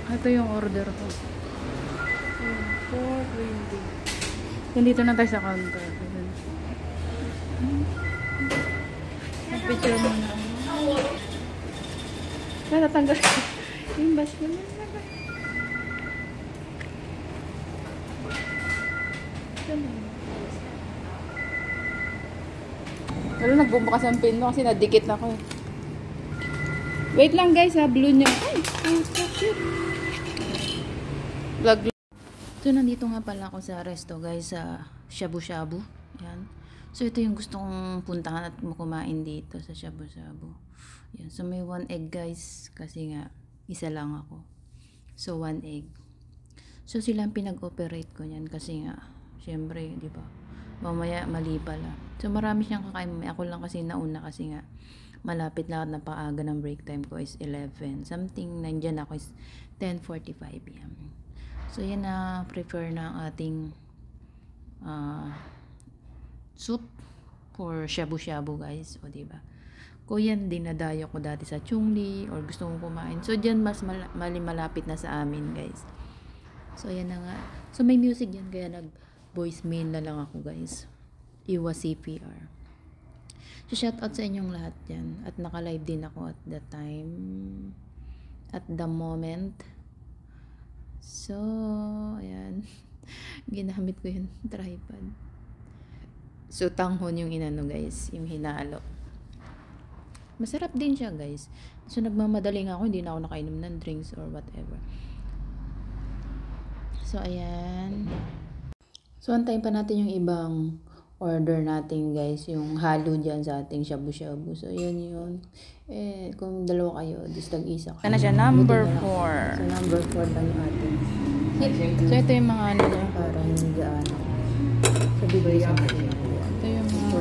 Ito yung order ko. 420. Nandito na tayo sa counter. Picture mo na. Natatanggal. Yung bus mo na. Pero nagbubukas ang pin mo kasi nadikit na ako. Wait lang guys ha, blue niya. Ay, so cute. Vlog. So nandito nga pala ako sa resto guys, sa shabu-shabu. Yan. So ito yung gusto kong puntahan at kumain dito sa shabu-shabu. Yan. So may 1 egg guys kasi nga isa lang ako. So 1 egg. So silang pinag-operate ko yan kasi nga syempre, di ba? Mamaya mali pala. So marami siyang kakain. Ako lang kasi nauna kasi nga malapit lahat na paaga ng break time ko is 11. Something nandyan ako is 10:45 p.m. So yan na prefer na ating soup for shabu-shabu guys. O diba? Kung yan dinadayo ko dati sa Chungli or gusto mong kumain. So dyan mas malapit na sa amin guys. So yan na nga. So may music yan kaya voicemail na lang ako guys. Iwa CPR. So shout out sa inyong lahat dyan. At naka-live din ako at the time. At the moment. So, ayan. Ginamit ko yung tripod. So tanghon yung inano guys. Yung hinalo. Masarap din siya guys. So nagmamadali nga ako. Hindi na ako nakainom ng drinks or whatever. So ayan. So, antayin pa natin yung ibang order natin guys. Yung halo dyan sa ating shabu-shabu. So, yun. Eh, kung dalawa kayo, tag-isa kayo. Ano siya? Number 4. So, number 4 lang yung ating. So, ito yung mga ano niya. Parang hindi gaano. So, bibili sa atin. Ito yung mga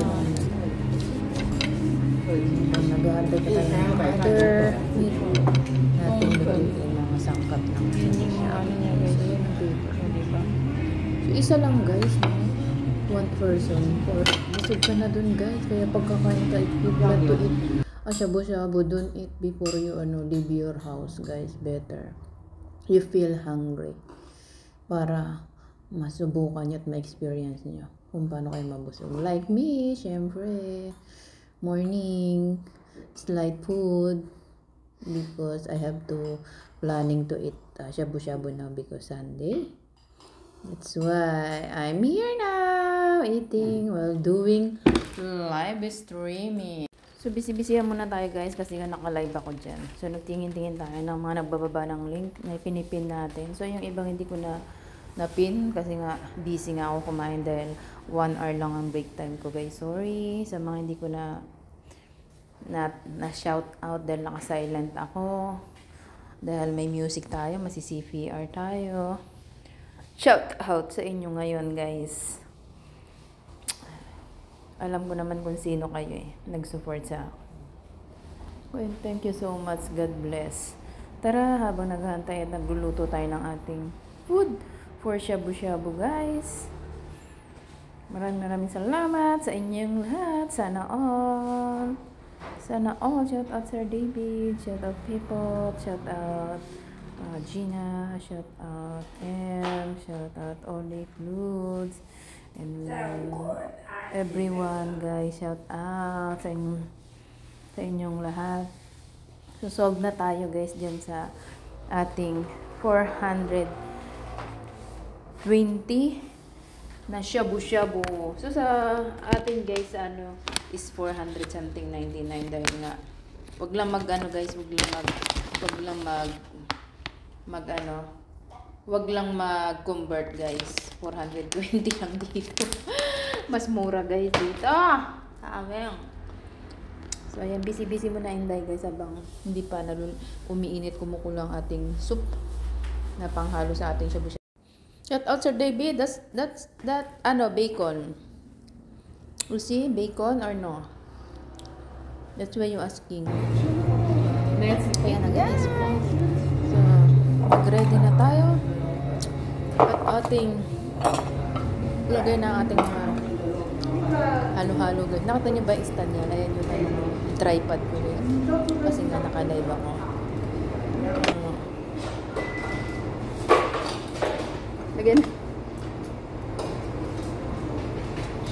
nag-aantay pa tayo ng order. Natin yung mga sangkap ng yun yung mga ano niya guys. So, yun ang paper. Diba? So, isa lang guys, no? 1 person. Or, busog ka na dun guys. Kaya pagkakain ka, you plan to eat. Shabu-shabu, don't eat before you leave your house guys. Better. You feel hungry. Para masubukan nyo at ma-experience nyo kung paano kayo mabusog. Like me, syempre. Morning, slight food. Because I have to planning to eat shabu-shabu now because Sunday. That's why I'm here now, eating while doing live streaming. So, busy-busyhan muna tayo guys kasi nga naka-live ako dyan. So, nagtingin-tingin tayo ng mga nagbababa ng link na pinipin natin. So, yung ibang hindi ko na-pin kasi nga busy nga ako kumain dahil 1 hour lang ang break time ko guys. Sorry sa mga hindi ko na shout out dahil naka-silent ako. Dahil may music tayo, masi-CPR tayo. Shout out sa inyo ngayon guys. Alam ko naman kung sino kayo nag-support sa ako. Well, thank you so much. God bless. Tara, habang naghahantay at nagluluto tayo ng ating food for shabu-shabu guys. Maraming salamat sa inyong lahat. Sana all. Sana all. Shout out Sir David. Shout out people. Shout out Gina, shout out M, shout out Olive Ludes, and everyone guys, shout out sa inyong lahat. So solve na tayo guys dyan sa ating 420 na shabu-shabu. So sa ating guys is 400 something 99 dahil nga wag lang wag lang mag-convert guys. 420 lang dito. Mas mura guys dito. Saameng. So ayan, busy muna Inday guys habang hindi pa umiinit, kumukulang ating soup na panghalo sa ating shabu-shabu. Shout out Sir David. That bacon. You see bacon or no? That's why you asking. Ayan na guys. So mag-ready na tayo at ating lagay na ating halo-halo guys. Nakita niyo ba yung stand yan? Ayan yung tripod ko guys kasi nga naka-live ako. Again.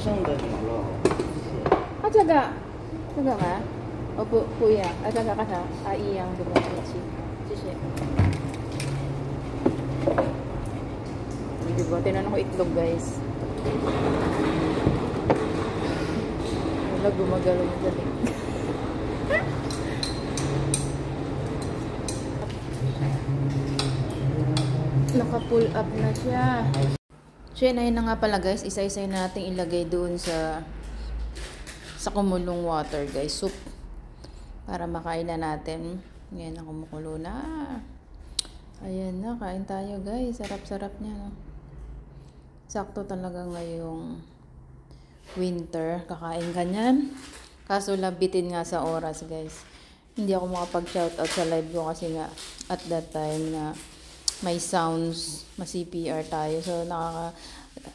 剩的牛肉，谢谢。 Ah, tsaga. Tsaga ka? Opo, kuya. Ah, tsaga ka sa iyang diba? Sisi. Diba? Tinanong ko itlog, guys. Wala, gumagalo yung dating. Naka-pull up na siya. So yun, ayun na nga pala guys, isa-isa natin ilagay doon sa kumulong water guys, soup, para makain na natin. Ngayon na kumukulo na. Ayan na, kain tayo guys, sarap-sarap niya, no? Sakto talaga ngayong winter, kakain ka niyan. Kaso labitin nga sa oras guys, hindi ako makapag-shoutout sa live ko kasi nga at that time na may sounds, ma-CPR tayo. So,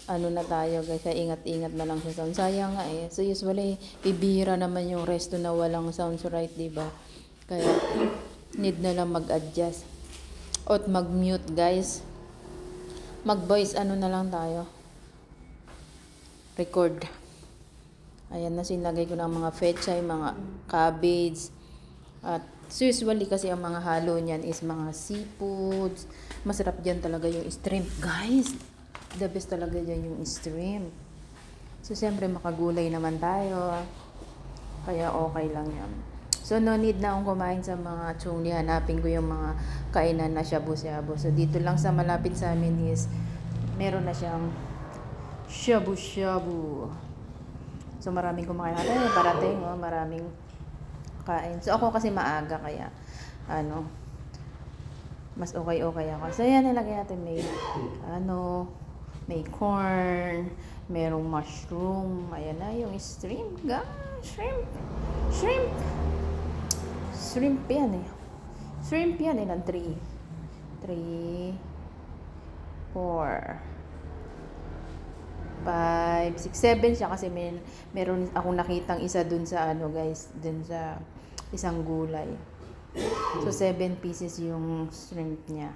ano na tayo guys, kaya ingat-ingat na lang sa sound. Sayang nga eh. So, usually, bibihira naman yung resto na walang sounds right, diba? Kaya, need na lang mag-adjust. At mag-mute guys. Mag-voice, ano na lang tayo. Record. Ayan na, sinagay ko ng mga fetchay, mga cabbage. At, so usually kasi ang mga halo niyan is mga seafoods. Masarap dyan talaga yung shrimp, guys. The best talaga dyan yung shrimp. So, siyempre makagulay naman tayo. Kaya okay lang yan. So, no need na akong kumain sa mga chungli. Hanapin ko yung mga kainan na shabu-shabu. So, dito lang sa malapit sa amin is meron na siyang shabu-shabu. So, maraming kumakain natin. Parating, oh, maraming kain. So, ako kasi maaga kaya, mas okay ako. So, yan, nilagay natin may corn, merong mushroom, ayan na, yung shrimp, guys, shrimp yan eh, ng 3, 4, 5, 6, 7 siya kasi meron akong nakitang isa dun sa guys, dun sa isang gulay. So 7 pieces yung shrimp niya.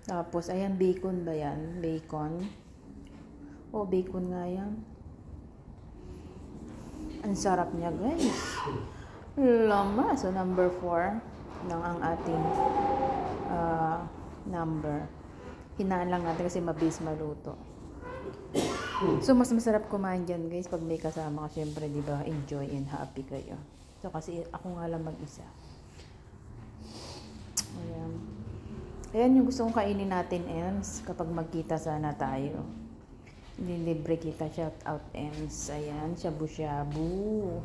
Tapos ayan, bacon ba yan? Bacon. Oh, bacon nga yan. Ang sarap niya guys. Lama. So number 4 lang ang ating number. Hinaan lang natin kasi mabilis maluto. So, mas masarap kumain dyan, guys, pag may kasama ka. Siyempre, di ba, enjoy and happy kayo. So, kasi ako nga lang mag-isa. Ayan. Ayan yung gusto kong kainin natin, Ems, kapag magkita sana tayo. Nilibre kita, shout out, Ems. Ayan, shabu-shabu.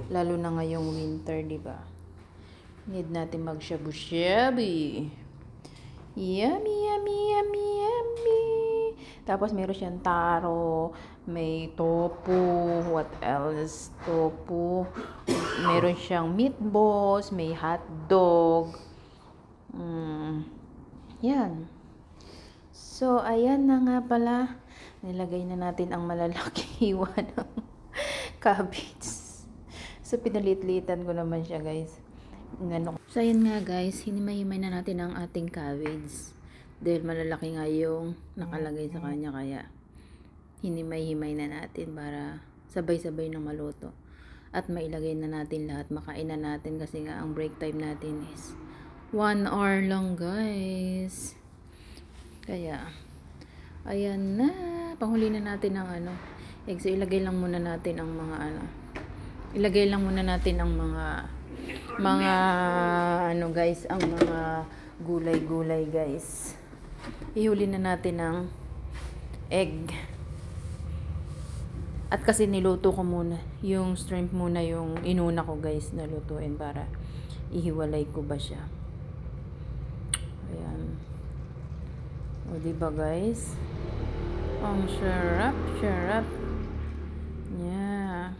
Lalo na ngayong winter, di ba? Need natin mag-shabu-shabu. Yummy, yummy, yummy, yummy. Tapos meron siyang taro, may tofu, what else? Tofu. Meron siyang meatballs, may hotdog. Yan. So, ayan na nga pala. Nilagay na natin ang malalaking hiwa ng cabbage. So, pinalit-litan ko naman siya, guys. So, ayan nga, guys. Hinimay-himay na natin ang ating cabbage. Dahil malalaki nga yung nakalagay sa kanya, kaya hinimay-himay na natin para sabay-sabay na maluto. At mailagay na natin lahat, makain na natin kasi nga ang break time natin is 1 hour lang guys. Kaya, ayan na. Panghuli na natin ang egg. So, ilagay lang muna natin ang mga ilagay lang muna natin ang mga guys, ang mga gulay-gulay guys. Ihuli na natin ang egg. At kasi niluto ko muna yung shrimp muna, yung inuna ko guys na lutuin para ihiwalay ko ba siya. Ayan. O diba guys? Ang sarap. Yeah.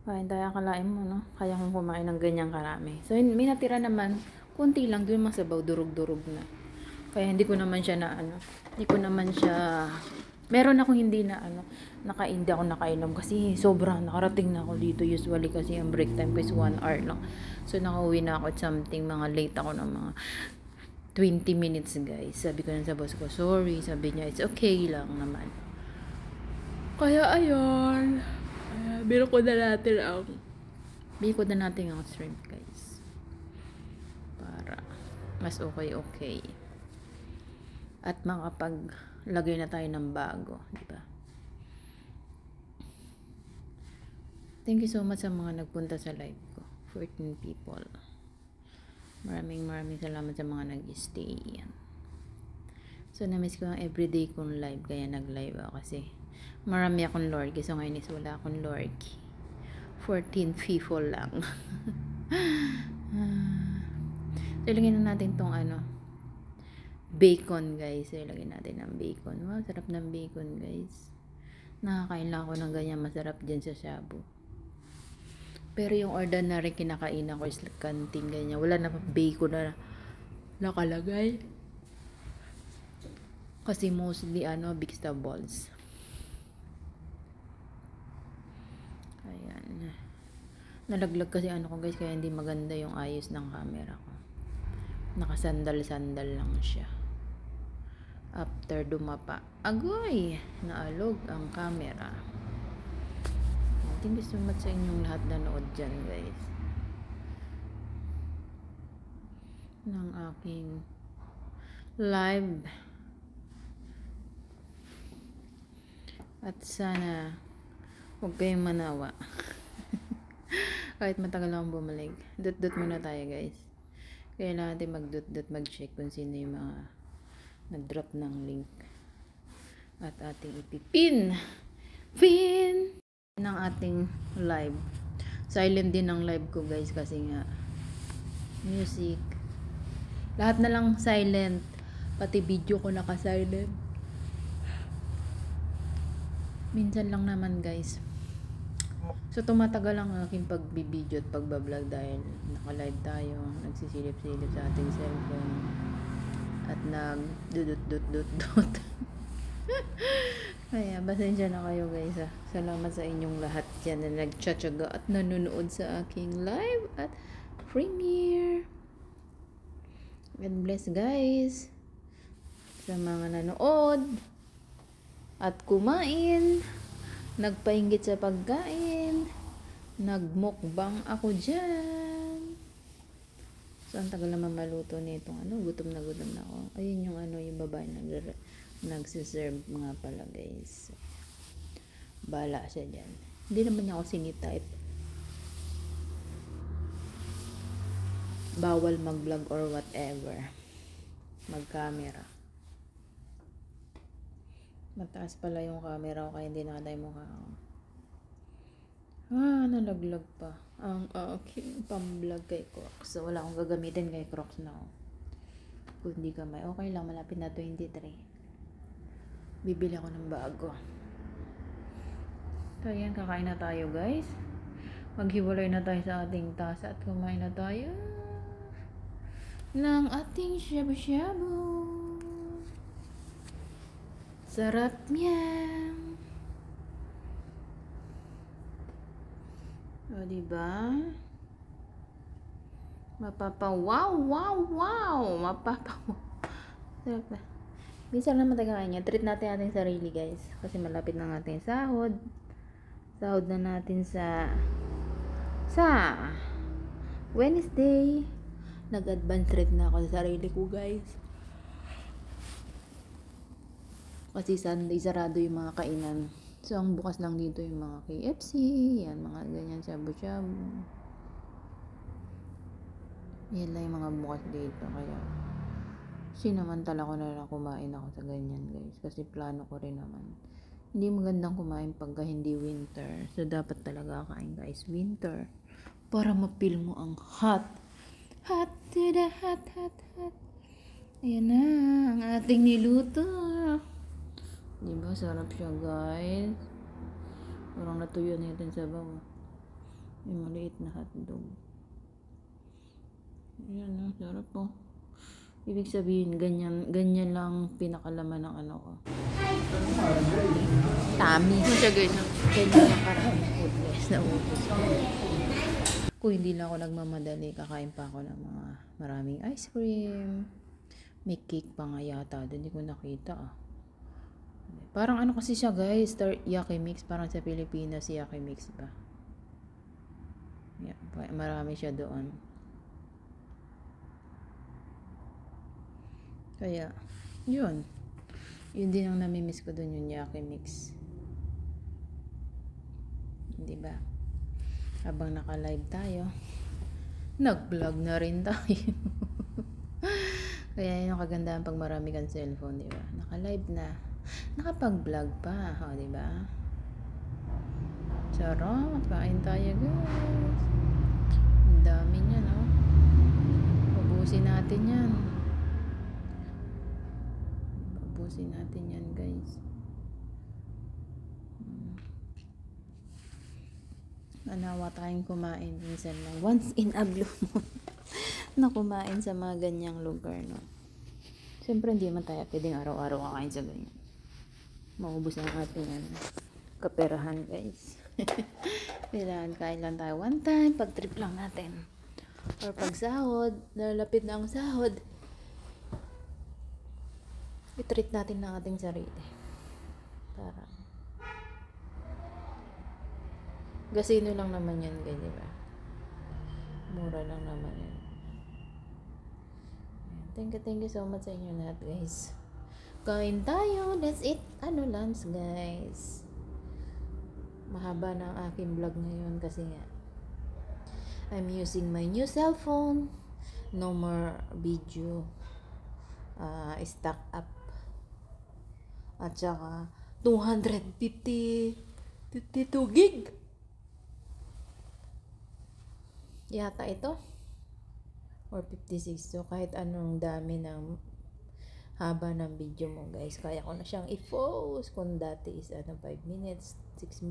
Kain tayo, akalain mo, no? Kaya kong kumain ng ganyang karami. So, may natira naman, kunti lang, doon masabaw, durug-durug na. Kaya hindi ko naman siya Meron ako hindi na hindi ako nakainom kasi sobrang nakarating na ako dito usually kasi ang break time ko is 1 hour lang. So nakauwi na ako at something, mga late ako ng mga 20 minutes guys. Sabi ko na sa boss ko, sorry. Sabi niya, it's okay lang naman. Kaya ayun. Biko na natin ang shrimp guys. Para mas okay. At makapaglagay na tayo ng bago, di ba? Thank you so much sa mga nagpunta sa live ko. 14 people. Maraming salamat sa mga nag-stay. So na-miss ko ang everyday kong live kaya nag-live ako kasi marami akong lorgy. So ngayon is wala akong lorgy. 14 people lang. So ilagay na natin tong bacon guys. So, ilagay natin ng bacon. Wow, sarap ng bacon guys. Nakakain lang ako ng ganyan. Masarap dyan sa shabu. Pero yung ordinary kinakainan ko is canteen ganyan. Wala na bacon na nakalagay. Kasi mostly vegetables. Ayan. Nalaglag kasi ko guys. Kaya hindi maganda yung ayos ng camera ko. Nakasandal-sandal lang siya. After dumapa, agoy, naalog ang camera. Thank you so much sa inyong lahat na nanood dyan guys ng aking live. At sana huwag kayong manawa. Kahit matagal akong bumalik. Dot muna tayo guys. Kailangan natin mag-dot mag-check kung sino yung mga nag-drop ng link. At ating ipipin ng ating live. Silent din ang live ko guys kasi nga music. Lahat na lang silent. Pati video ko naka-silent. Minsan lang naman guys. So tumatagal ang aking pagbibideo at pagbablog dahil naka-live tayo, nagsisilip-silip sa ating cellphone at nag-dut. Kaya pasensya na kayo guys. Salamat sa inyong lahat dyan na nagtsatsaga at nanonood sa aking live at premiere. God bless guys sa mga nanood at kumain. Nagpainggit sa pagkain. Nagmukbang ako dyan. So, ang tagal naman maluto nitong gutom na ako. Ayun yung yung babae nagsiserve mga pala guys. Bala siya dyan. Hindi naman niya ako sinitype. Bawal mag-vlog or whatever. Mag-camera. Mataas pala yung camera ko kaya hindi nakatay mukha ako. Nalaglag pa ang aking pang-vlog kay Crocs. So, wala akong gagamitin kay Crocs na ako. Kundi kamay. Okay lang, malapit na 23. Bibili ako ng bago. So, ayan, kakain na tayo guys. Maghiwalay na tayo sa ating tasa at kumain na tayo ng ating shabu-shabu. Sarap niya. O, diba? Wow. Sarap na. Minsan lang matagain niya. Treat natin ating sarili, guys. Kasi malapit na ating sahod. Sahod na natin sa Wednesday. Nag-advance treat na ako sa sarili ko, guys. Kasi Sunday, sarado yung mga kainan. So, ang bukas lang dito yung mga KFC, yan, mga ganyan, shabu-shabu. Yan lang yung mga bukas dito. Kaya, sinamantala ko na lang kumain ako sa ganyan, guys. Kasi plano ko rin naman. Hindi magandang kumain pagka hindi winter. So, dapat talaga kain, guys, winter. Para mapil mo ang hot. Hot to the hot. Ayan na, ang ating niluto. Diba, sarap siya guys. Parang natuyo natin sa bawah. Yung maliit na hotdog. Ayan na, sarap po. Ibig sabihin, ganyan lang pinakalaman ng ko. Tummy. Ano siya guys? Kanya na karami foodless na ubos. Kung hindi lang ako nagmamadali, kakain pa ako ng mga maraming ice cream. May cake pa nga yata. Doon hindi ko nakita ah. Parang ano kasi siya guys, Yaki Mix. Parang sa Pilipinas si Yaki Mix ba? Yeah, marami siya doon. Kaya, yun. Yun din ang namimiss ko doon, yung Yaki Mix. Diba? Habang naka-live tayo, nag-vlog na rin tayo. Kaya yun ang kagandahan pag marami kang cellphone, diba? Naka-live na. Nakapag-vlog pa, diba? Sarap, kain tayo guys. Ang dami niyan, oh. Ubusin natin yan. Ubusin natin yan guys. Anawa tayong kumain minsan lang. Once in a blue moon. Na kumain sa mga ganyang lugar, no? Siyempre, hindi man tayo pwedeng araw-araw kakain sa ganyan. Maubos ang ating kaperahan, guys. Kailangan kain lang tayo one time, pag trip lang natin. Or pag sahod, lalapit na ang sahod, i-treat natin ng ating sarili. Para gasino lang naman yan, guys, diba? Mura lang naman yan. Thank you so much sa inyo lahat, guys. Kain tayo. Let's eat lunch, guys. Mahaba na ang aking vlog ngayon kasi nga I'm using my new cellphone. No more video stack up. At saka 252 gig yata ito, or 56. So kahit anong dami ng haba ng video mo, guys, kaya ko na siyang i-post. Kung dati is 5 minutes, 16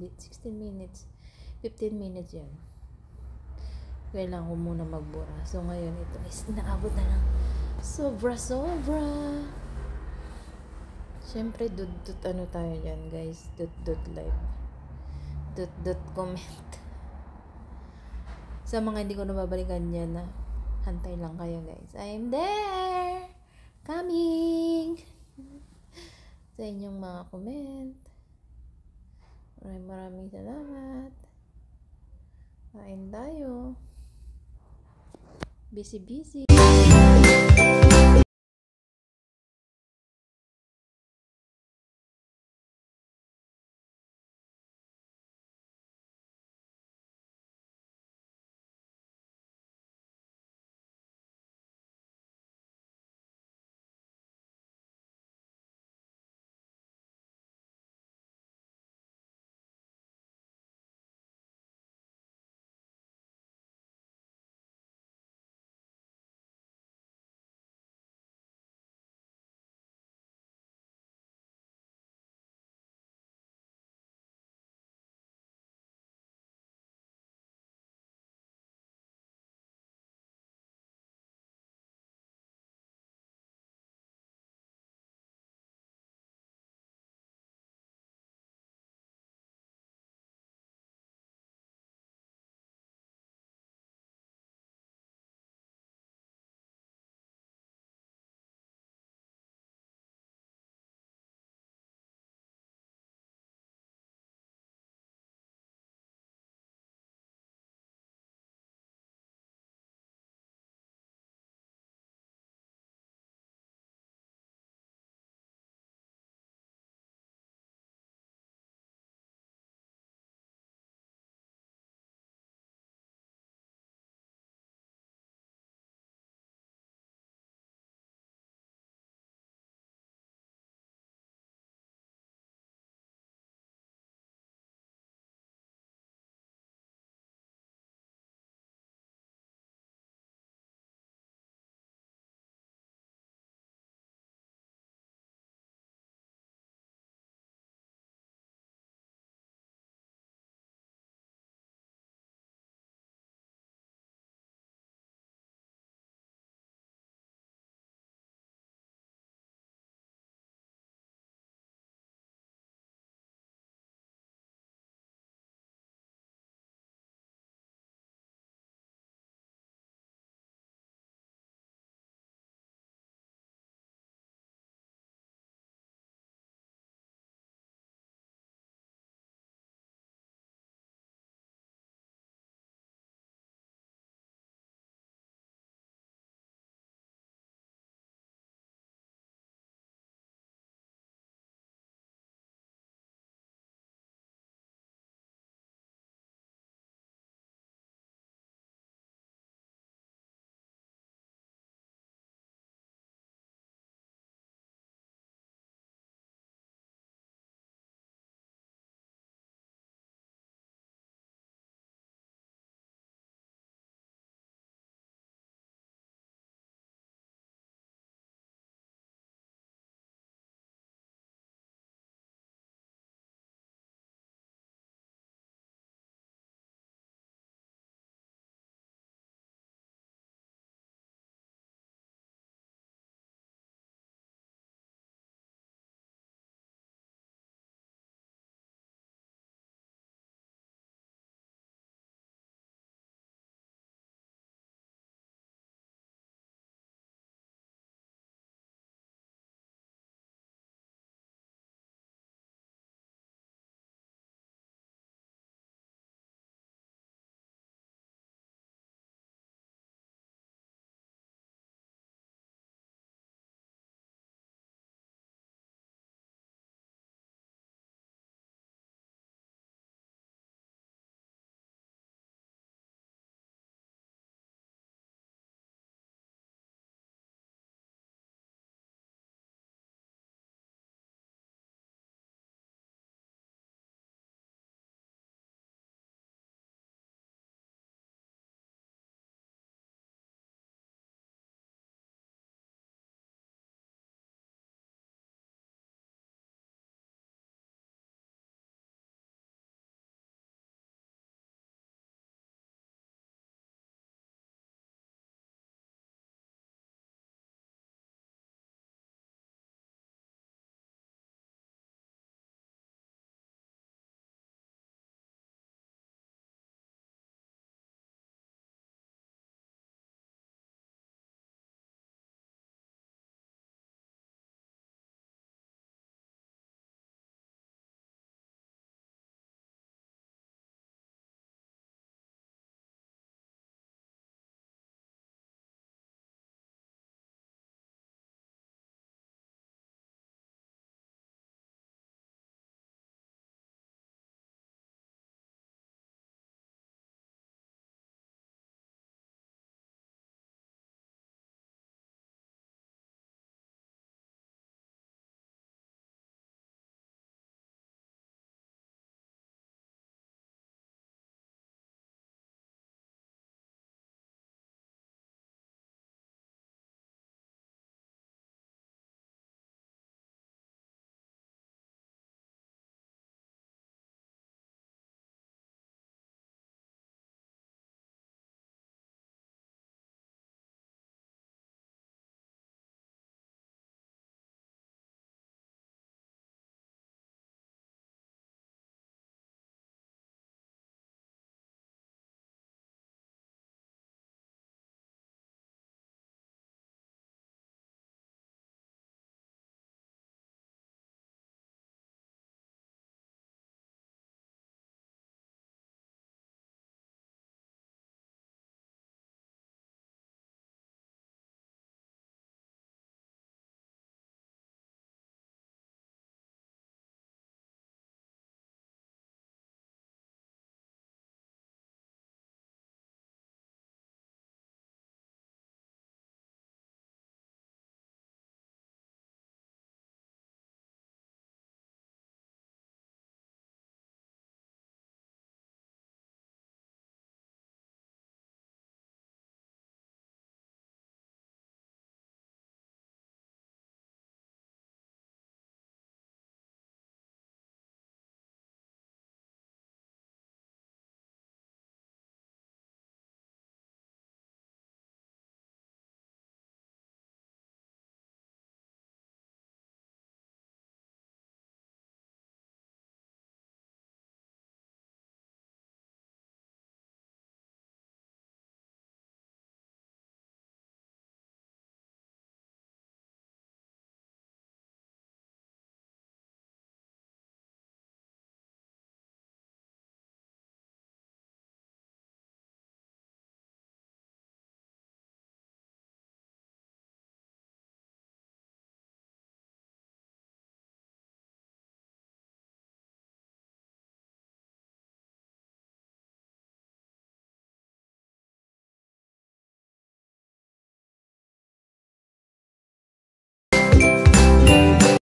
minutes, 15 minutes yan, kailangan ko muna magbura. So ngayon ito is naabot na ng sobra. Siyempre dot tayo dyan, guys. Dot like, dot comment. Sa mga hindi ko nababalikan yan, hantay lang kayo, guys. I'm there! Coming! Sa inyong mga comment. Maraming salamat. Kain tayo. Busy.